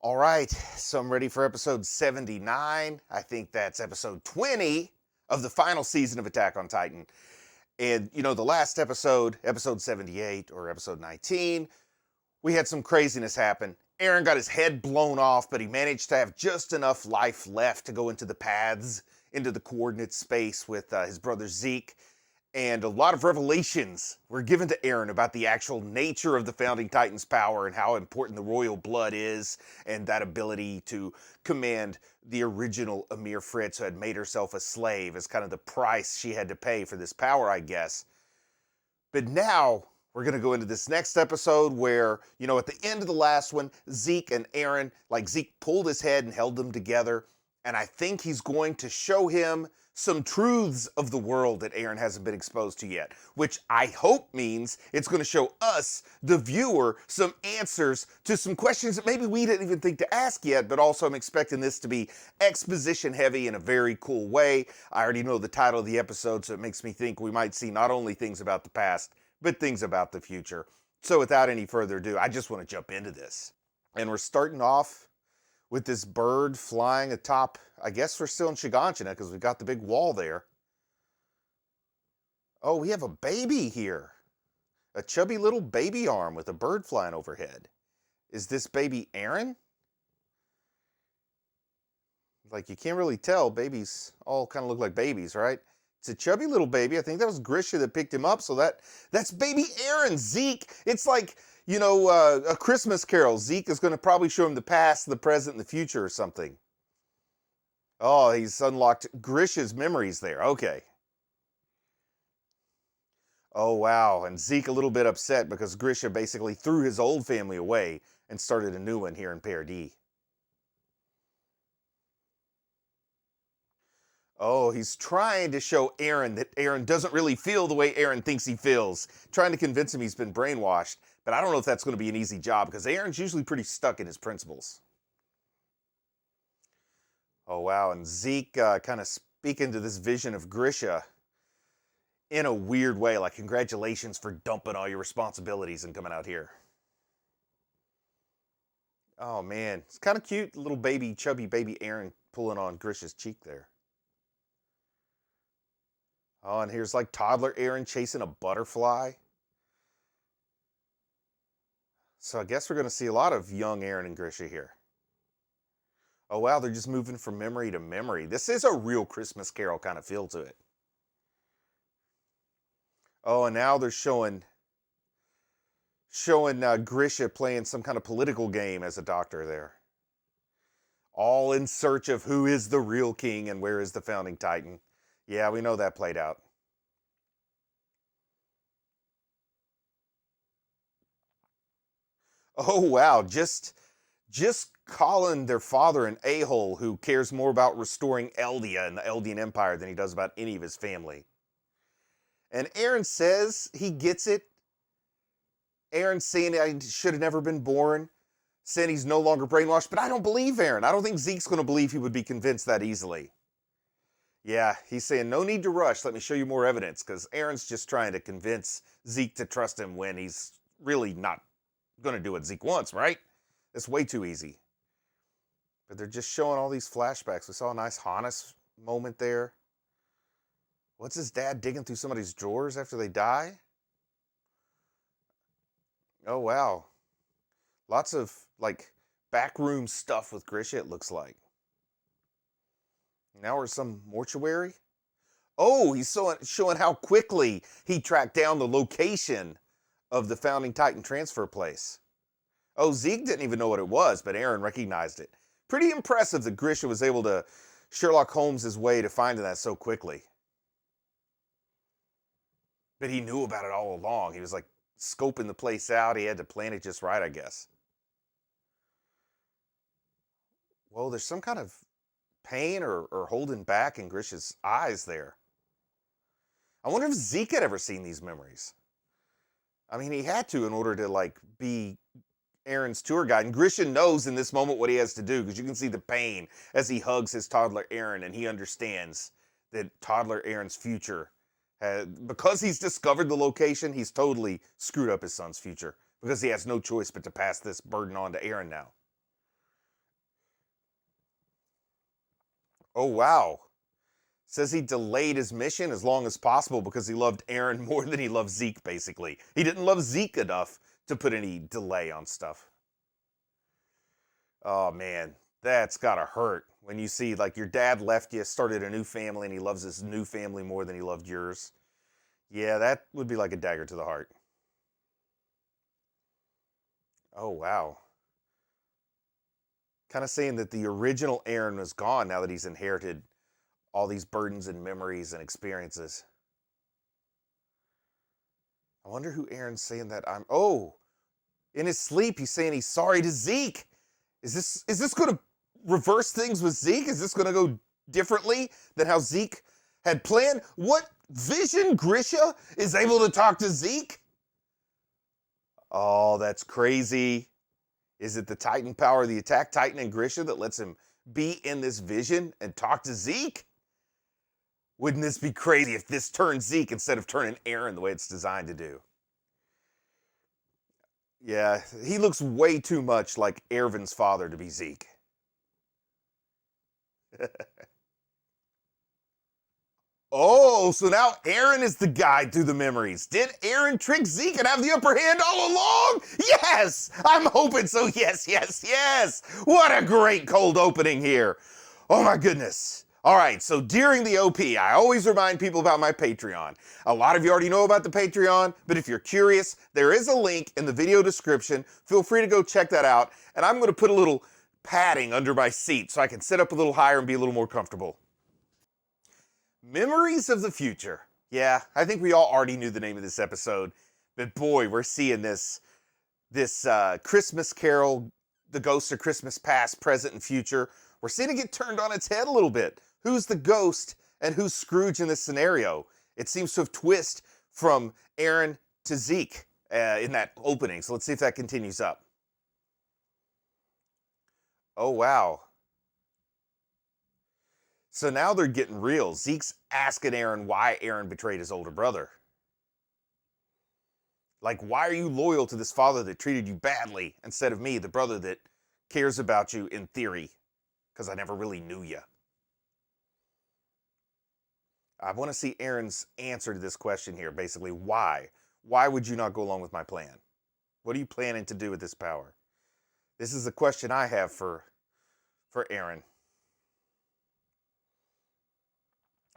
All right, so I'm ready for episode 79. I think that's episode 20 of the final season of Attack on Titan. And, the last episode, episode 78 or episode 19, we had some craziness happen. Eren got his head blown off, but he managed to have just enough life left to go into the paths, into the coordinate space with his brother Zeke. And a lot of revelations were given to Eren about the actual nature of the Founding Titan's power and how important the royal blood is, and that ability to command the original Amir Fritz, who had made herself a slave, as kind of the price she had to pay for this power, I guess. But now we're going to go into this next episode where, at the end of the last one, Zeke and Eren, Zeke pulled his head and held them together. And I think he's going to show him some truths of the world that Eren hasn't been exposed to yet, which I hope means it's going to show us, the viewer, some answers to some questions that maybe we didn't even think to ask yet, but also I'm expecting this to be exposition heavy in a very cool way. I already know the title of the episode, so it makes me think we might see not only things about the past, but things about the future. So without any further ado, I just want to jump into this. And we're starting off with this bird flying atop, I guess we're still in Shiganshina because we've got the big wall there. Oh, we have a baby here. A chubby little baby arm with a bird flying overhead. Is this baby Eren? You can't really tell. Babies all kind of look like babies, right? It's a chubby little baby. I think that was Grisha that picked him up. So that's baby Eren, Zeke. It's like, a Christmas Carol. Zeke is going to probably show him the past, the present, and the future or something. Oh, he's unlocked Grisha's memories there. Okay. Oh, wow. And Zeke a little bit upset because Grisha basically threw his old family away and started a new one here in Paradis. Oh, he's trying to show Eren that Eren doesn't really feel the way Eren thinks he feels. Trying to convince him he's been brainwashed. But I don't know if that's going to be an easy job because Eren's usually pretty stuck in his principles. Oh, wow. And Zeke kind of speaking to this vision of Grisha in a weird way, like, congratulations for dumping all your responsibilities and coming out here. Oh, man. It's kind of cute. Little baby, chubby baby Eren pulling on Grisha's cheek there. Oh, and here's toddler Eren chasing a butterfly. So I guess we're going to see a lot of young Eren and Grisha here. Oh, wow, they're just moving from memory to memory. This is a real Christmas Carol kind of feel to it. Oh, and now they're showing Grisha playing some kind of political game as a doctor there. All in search of who is the real king and where is the founding titan. Yeah, we know that played out. Oh, wow, just calling their father an a-hole who cares more about restoring Eldia and the Eldian Empire than he does about any of his family. And Eren says he gets it. Eren's saying I should have never been born, saying he's no longer brainwashed, but I don't believe Eren. I don't think Zeke's going to believe he would be convinced that easily. Yeah, he's saying no need to rush. Let me show you more evidence, because Eren's just trying to convince Zeke to trust him when he's really not going to do what Zeke wants, right? It's way too easy. But they're just showing all these flashbacks. We saw a nice Hannes moment there. What's his dad digging through somebody's drawers after they die? Oh, wow. Lots of, backroom stuff with Grisha, it looks like. Now we're some mortuary. Oh, he's showing how quickly he tracked down the location of the Founding Titan transfer place. Oh, Zeke didn't even know what it was, but Eren recognized it. Pretty impressive that Grisha was able to Sherlock Holmes his way to finding that so quickly. But he knew about it all along. He was scoping the place out. He had to plan it just right, I guess. Whoa, there's some kind of pain or holding back in Grisha's eyes there. I wonder if Zeke had ever seen these memories. I mean, he had to in order to be Eren's tour guide. And Grisha knows in this moment what he has to do, because you can see the pain as he hugs his toddler Eren, and he understands that toddler Eren's future, because he's discovered the location, he's totally screwed up his son's future, because he has no choice but to pass this burden on to Eren now. Oh, wow. Says he delayed his mission as long as possible because he loved Eren more than he loved Zeke, basically. He didn't love Zeke enough to put any delay on stuff. Oh, man. That's gotta hurt when you see, like, your dad left you, started a new family, and he loves his new family more than he loved yours. Yeah, that would be like a dagger to the heart. Oh, wow. Kind of saying that the original Eren was gone now that he's inherited all these burdens and memories and experiences. I wonder who Eren's saying that I'm. Oh, in his sleep, he's saying he's sorry to Zeke. Is this going to reverse things with Zeke? Is this going to go differently than how Zeke had planned? What vision Grisha is able to talk to Zeke? Oh, that's crazy. Is it the Titan power of the attack Titan and Grisha that lets him be in this vision and talk to Zeke? Wouldn't this be crazy if this turned Zeke instead of turning Eren the way it's designed to do? Yeah, he looks way too much like Erwin's father to be Zeke. Oh, so now Eren is the guide through the memories. Did Eren trick Zeke and have the upper hand all along? Yes! I'm hoping so. Yes, yes, yes! What a great cold opening here. Oh my goodness. All right, so during the OP, I always remind people about my Patreon. A lot of you already know about the Patreon, but if you're curious, there is a link in the video description. Feel free to go check that out. And I'm going to put a little padding under my seat so I can sit up a little higher and be a little more comfortable. Memories of the Future. Yeah, I think we all already knew the name of this episode, but boy, we're seeing this Christmas Carol, the ghosts of Christmas past, present, and future. We're seeing it get turned on its head a little bit. Who's the ghost and who's Scrooge in this scenario? It seems to have twisted from Eren to Zeke in that opening. So let's see if that continues up. Oh, wow. So now they're getting real. Zeke's asking Eren why Eren betrayed his older brother. Like, why are you loyal to this father that treated you badly instead of me, the brother that cares about you in theory? Because I never really knew you. I want to see Eren's answer to this question here. Basically, why? Why would you not go along with my plan? What are you planning to do with this power? This is a question I have for Eren.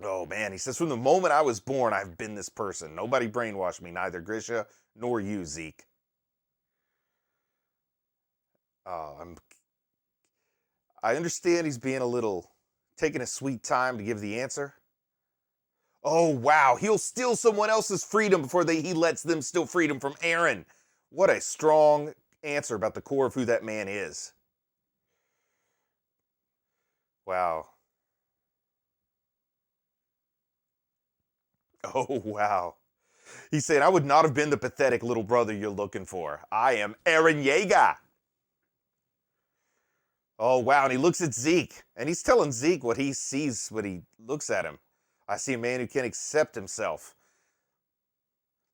Oh man, he says, from the moment I was born, I've been this person. Nobody brainwashed me, neither Grisha nor you, Zeke. Oh, I understand he's being a little, taking a sweet time to give the answer. Oh wow, he'll steal someone else's freedom before he lets them steal freedom from Eren. What a strong answer about the core of who that man is. Wow. Oh wow. He's saying, I would not have been the pathetic little brother you're looking for. I am Eren Yeager. Oh, wow. And he looks at Zeke, and he's telling Zeke what he sees when he looks at him. I see a man who can't accept himself.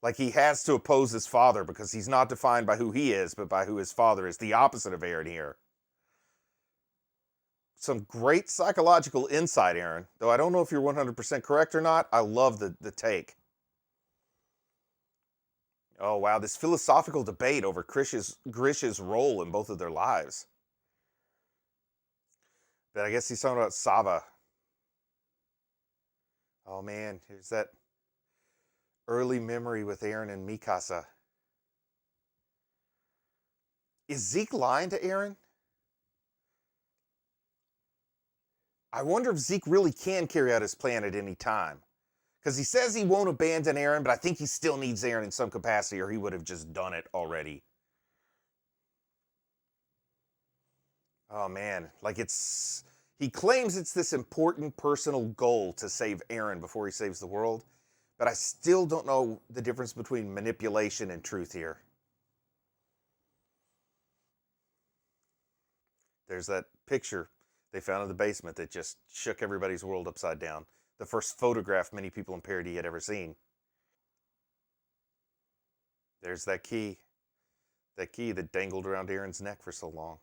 Like he has to oppose his father because he's not defined by who he is, but by who his father is. The opposite of Eren here. Some great psychological insight, Eren. Though I don't know if you're 100% correct or not. I love the take. Oh, wow. This philosophical debate over Grisha's role in both of their lives. But I guess he's talking about Saba. Oh, man. Here's that early memory with Eren and Mikasa. Is Zeke lying to Eren? I wonder if Zeke really can carry out his plan at any time. Because he says he won't abandon Eren, but I think he still needs Eren in some capacity, or he would have just done it already. Oh man, like he claims it's this important personal goal to save Eren before he saves the world, but I still don't know the difference between manipulation and truth here. There's that picture they found in the basement that just shook everybody's world upside down. The first photograph many people in parody had ever seen. There's that key. That key that dangled around Eren's neck for so long.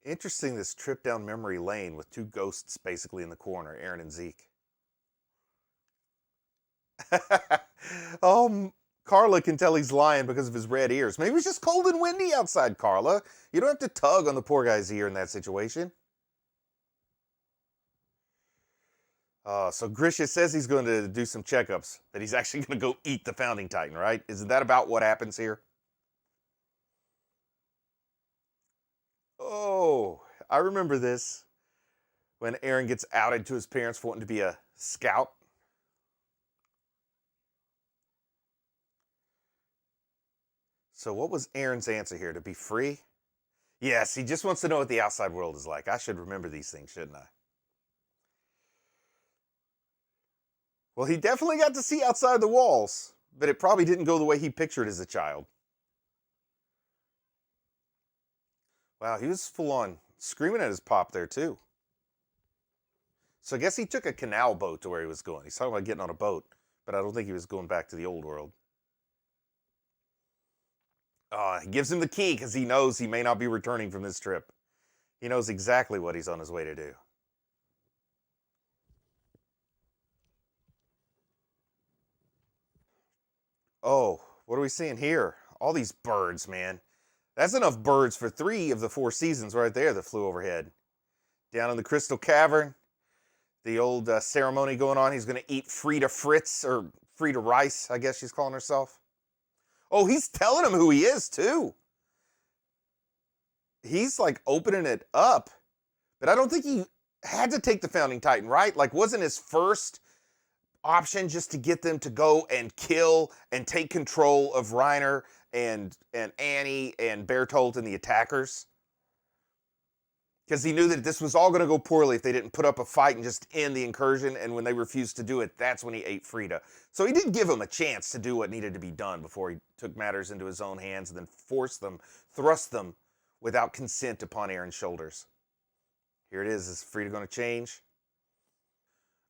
Interesting, this trip down memory lane with two ghosts basically in the corner, Eren and Zeke. Oh, Carla can tell he's lying because of his red ears. Maybe it's just cold and windy outside, Carla. You don't have to tug on the poor guy's ear in that situation. So Grisha says he's going to do some checkups, that he's actually going to go eat the Founding Titan, right? Isn't that about what happens here? Oh, I remember this. When Eren gets outed to his parents for wanting to be a scout. So what was Eren's answer here? To be free? Yes, he just wants to know what the outside world is like. I should remember these things, shouldn't I? Well, he definitely got to see outside the walls, but it probably didn't go the way he pictured as a child. Wow, he was full on screaming at his pop there, too. So I guess he took a canal boat to where he was going. He's talking about getting on a boat, but I don't think he was going back to the old world. He gives him the key because he knows he may not be returning from this trip. He knows exactly what he's on his way to do. Oh, what are we seeing here? All these birds, man. That's enough birds for 3 of the 4 seasons right there that flew overhead. Down in the Crystal Cavern, the old ceremony going on. He's going to eat Frida Fritz, or Frida Rice, I guess she's calling herself. Oh, he's telling him who he is, too. He's like opening it up. But I don't think he had to take the Founding Titan, right? Like, wasn't his first option just to get them to go and kill and take control of Reiner and Annie and Bertolt and the attackers? Because he knew that this was all going to go poorly if they didn't put up a fight and just end the incursion. And when they refused to do it, that's when he ate Frida. So he did give him a chance to do what needed to be done before he took matters into his own hands and then thrust them without consent upon Eren's shoulders. Here it is. Is Frida going to change?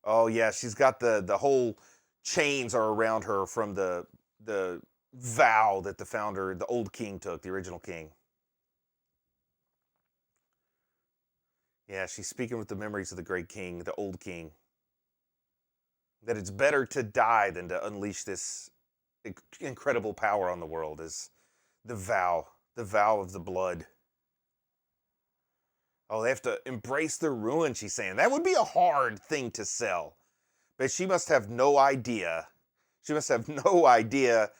Oh, yeah, she's got the whole chains are around her from the vow that the founder, the old king, took, the original king. Yeah, she's speaking with the memories of the great king, the old king. That it's better to die than to unleash this incredible power on the world, is the vow of the blood. Oh, they have to embrace their ruin, she's saying. That would be a hard thing to sell. But she must have no idea. She must have no idea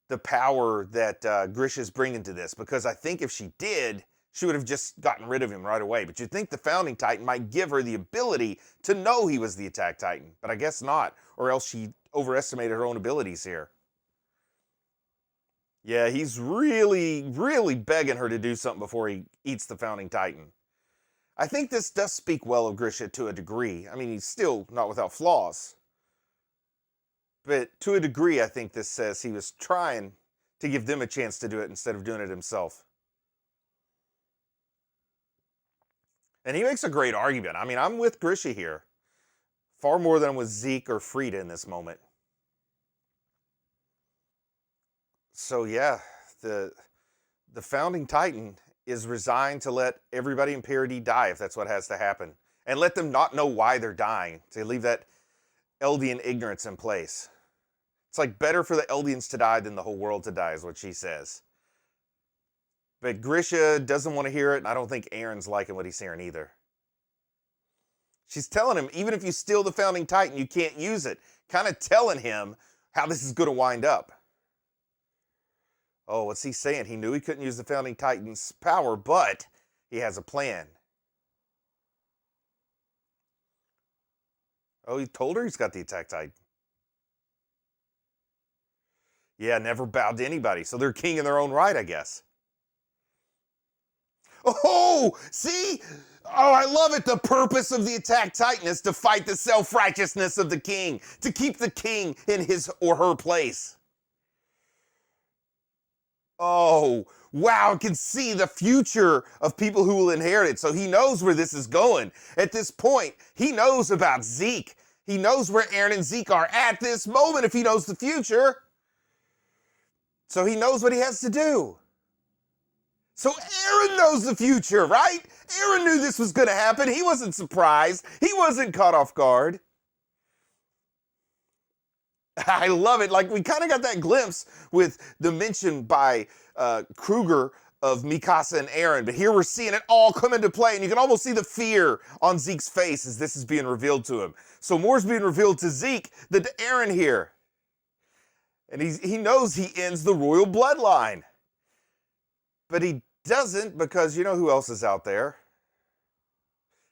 the power that Grisha's bringing to this. Because I think if she did, she would have just gotten rid of him right away. But you'd think the Founding Titan might give her the ability to know he was the Attack Titan. But I guess not. Or else she overestimated her own abilities here. Yeah, he's really, really begging her to do something before he eats the Founding Titan. I think this does speak well of Grisha to a degree. I mean, he's still not without flaws. But to a degree, I think this says he was trying to give them a chance to do it instead of doing it himself. And he makes a great argument. I mean, I'm with Grisha here. Far more than with Zeke or Frida in this moment. So yeah, the Founding Titan is resigned to let everybody in Parody die if that's what has to happen. And let them not know why they're dying. To leave that Eldian ignorance in place. It's like better for the Eldians to die than the whole world to die, is what she says. But Grisha doesn't want to hear it, and I don't think Eren's liking what he's hearing either. She's telling him, even if you steal the Founding Titan, you can't use it. Kind of telling him how this is going to wind up. Oh, what's he saying? He knew he couldn't use the Founding Titan's power, but he has a plan. Oh, he told her he's got the Attack Titan. Yeah, never bowed to anybody. So they're king in their own right, I guess. Oh, see? Oh, I love it. The purpose of the Attack Titan is to fight the self-righteousness of the king, to keep the king in his or her place. Oh, wow, I can see the future of people who will inherit it. So he knows where this is going. At this point, he knows about Zeke. He knows where Eren and Zeke are at this moment if he knows the future. So he knows what he has to do. So Eren knows the future, right? Eren knew this was going to happen. He wasn't surprised. He wasn't caught off guard. I love it. Like, we kind of got that glimpse with the mention by Kruger of Mikasa and Eren, but here we're seeing it all come into play, and you can almost see the fear on Zeke's face as this is being revealed to him. So more's being revealed to Zeke than to Eren here. And he knows he ends the royal bloodline. But he doesn't, because you know who else is out there?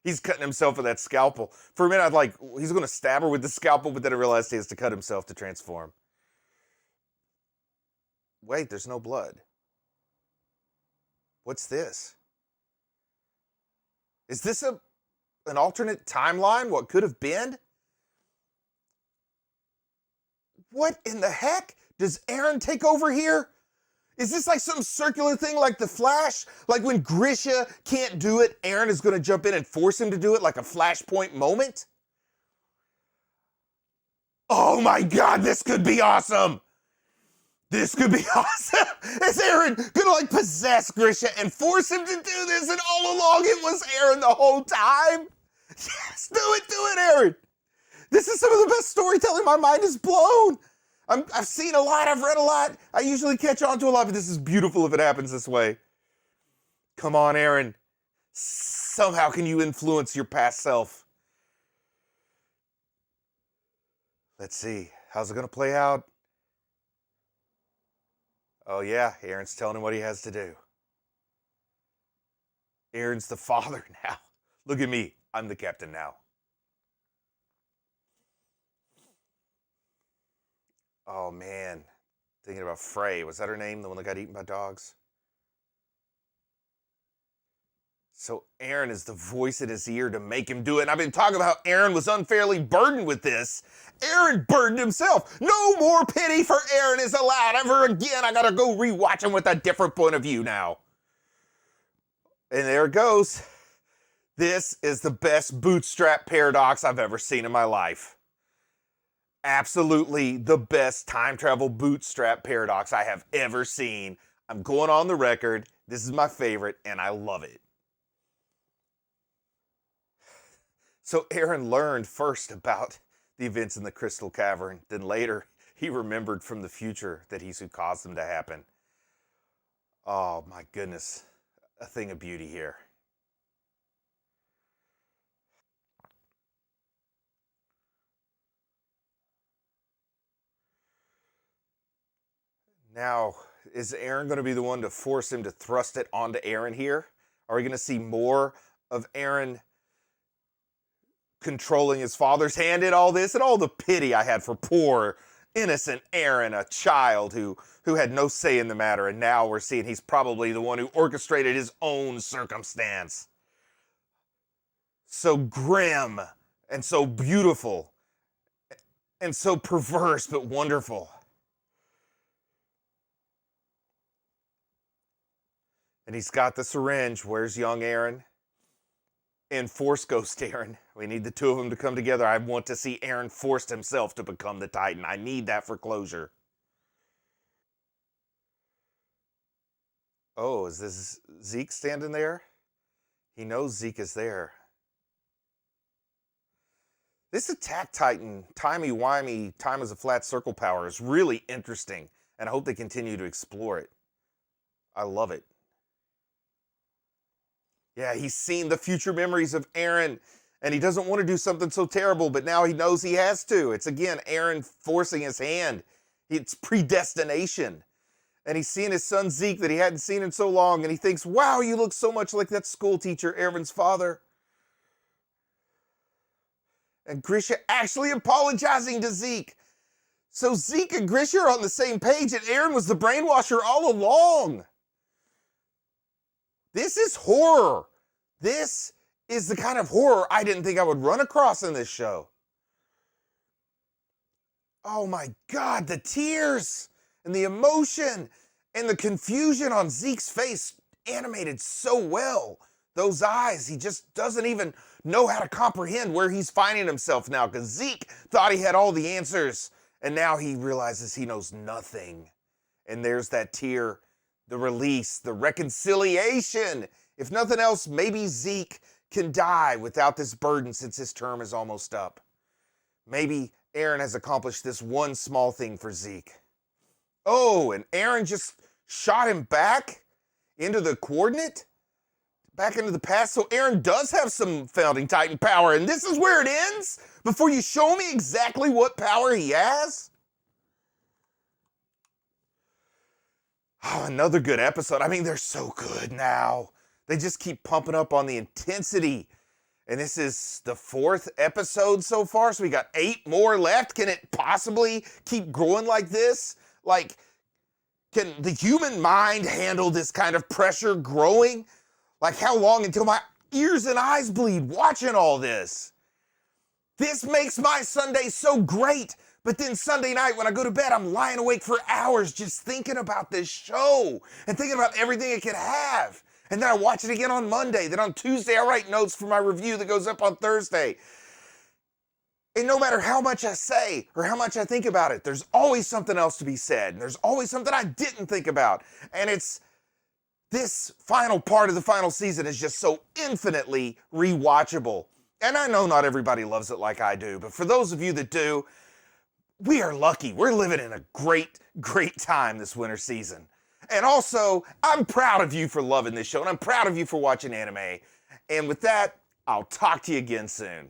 He's cutting himself with that scalpel. For a minute, I'd like, he's going to stab her with the scalpel, but then I realized he has to cut himself to transform. Wait, there's no blood. What's this? Is this an alternate timeline? What could have been? What in the heck? Does Eren take over here? Is this like some circular thing like the Flash? Like when Grisha can't do it, Eren is going to jump in and force him to do it like a Flashpoint moment? Oh my God, this could be awesome. This could be awesome. Is Eren gonna like possess Grisha and force him to do this, and all along it was Eren the whole time? Yes, do it, Eren. This is some of the best storytelling. My mind is blown. I've seen a lot, I've read a lot. I usually catch on to a lot, but this is beautiful if it happens this way. Come on, Eren. Somehow can you influence your past self? Let's see. How's it gonna play out? Oh yeah, Eren's telling him what he has to do. Eren's the father now. Look at me. I'm the captain now. Oh man. Thinking about Frey. Was that her name? The one that got eaten by dogs? So Eren is the voice in his ear to make him do it. And I've been talking about how Eren was unfairly burdened with this. Eren burdened himself. No more pity for Eren is allowed ever again. I gotta go rewatch him with a different point of view now. And there it goes. This is the best bootstrap paradox I've ever seen in my life. Absolutely the best time travel bootstrap paradox I have ever seen. I'm going on the record. This is my favorite, and I love it. So Eren learned first about the events in the Crystal Cavern. Then later, he remembered from the future that he's who caused them to happen. Oh my goodness. A thing of beauty here. Now, is Eren going to be the one to force him to thrust it onto Eren here? Are we going to see more of Eren controlling his father's hand in all this? And all the pity I had for poor, innocent Eren, a child who had no say in the matter. And now we're seeing he's probably the one who orchestrated his own circumstance. So grim and so beautiful and so perverse but wonderful. And he's got the syringe. Where's young Eren? And Force Ghost Eren. We need the two of them to come together. I want to see Eren forced himself to become the Titan. I need that for closure. Oh, is this Zeke standing there? He knows Zeke is there. This Attack Titan, timey-wimey, time as a flat circle power is really interesting. And I hope they continue to explore it. I love it. Yeah, he's seen the future memories of Eren, and he doesn't want to do something so terrible, but now he knows he has to. It's, again, Eren forcing his hand. It's predestination. And he's seeing his son Zeke that he hadn't seen in so long, and he thinks, wow, you look so much like that school teacher, Eren's father. And Grisha actually apologizing to Zeke. So Zeke and Grisha are on the same page, and Eren was the brainwasher all along. This is horror. This is the kind of horror I didn't think I would run across in this show. Oh my God, the tears and the emotion and the confusion on Zeke's face animated so well. Those eyes, he just doesn't even know how to comprehend where he's finding himself now, because Zeke thought he had all the answers, and now he realizes he knows nothing. And there's that tear the release, the reconciliation. If nothing else, maybe Zeke can die without this burden since his term is almost up. Maybe Eren has accomplished this one small thing for Zeke. Oh, and Eren just shot him back into the coordinate? Back into the past? So Eren does have some Founding Titan power, and this is where it ends? Before you show me exactly what power he has? Oh, another good episode. I mean, they're so good now. They just keep pumping up on the intensity. And this is the 4th episode so far, so we got 8 more left. Can it possibly keep growing like this? Like, can the human mind handle this kind of pressure growing? Like, how long until my ears and eyes bleed watching all this? This makes my Sunday so great. But then Sunday night when I go to bed, I'm lying awake for hours just thinking about this show and thinking about everything it could have. And then I watch it again on Monday. Then on Tuesday, I write notes for my review that goes up on Thursday. And no matter how much I say or how much I think about it, there's always something else to be said. And there's always something I didn't think about. And it's this final part of the final season is just so infinitely rewatchable. And I know not everybody loves it like I do, but for those of you that do, we are lucky. We're living in a great, great time this winter season. And also, I'm proud of you for loving this show, and I'm proud of you for watching anime. And with that, I'll talk to you again soon.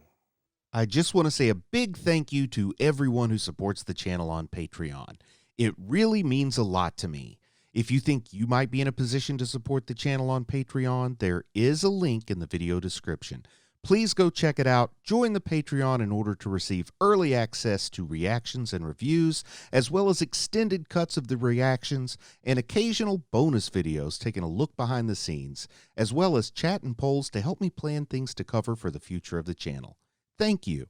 I just want to say a big thank you to everyone who supports the channel on Patreon. It really means a lot to me. If you think you might be in a position to support the channel on Patreon, there is a link in the video description. Please go check it out. Join the Patreon in order to receive early access to reactions and reviews, as well as extended cuts of the reactions and occasional bonus videos taking a look behind the scenes, as well as chat and polls to help me plan things to cover for the future of the channel. Thank you.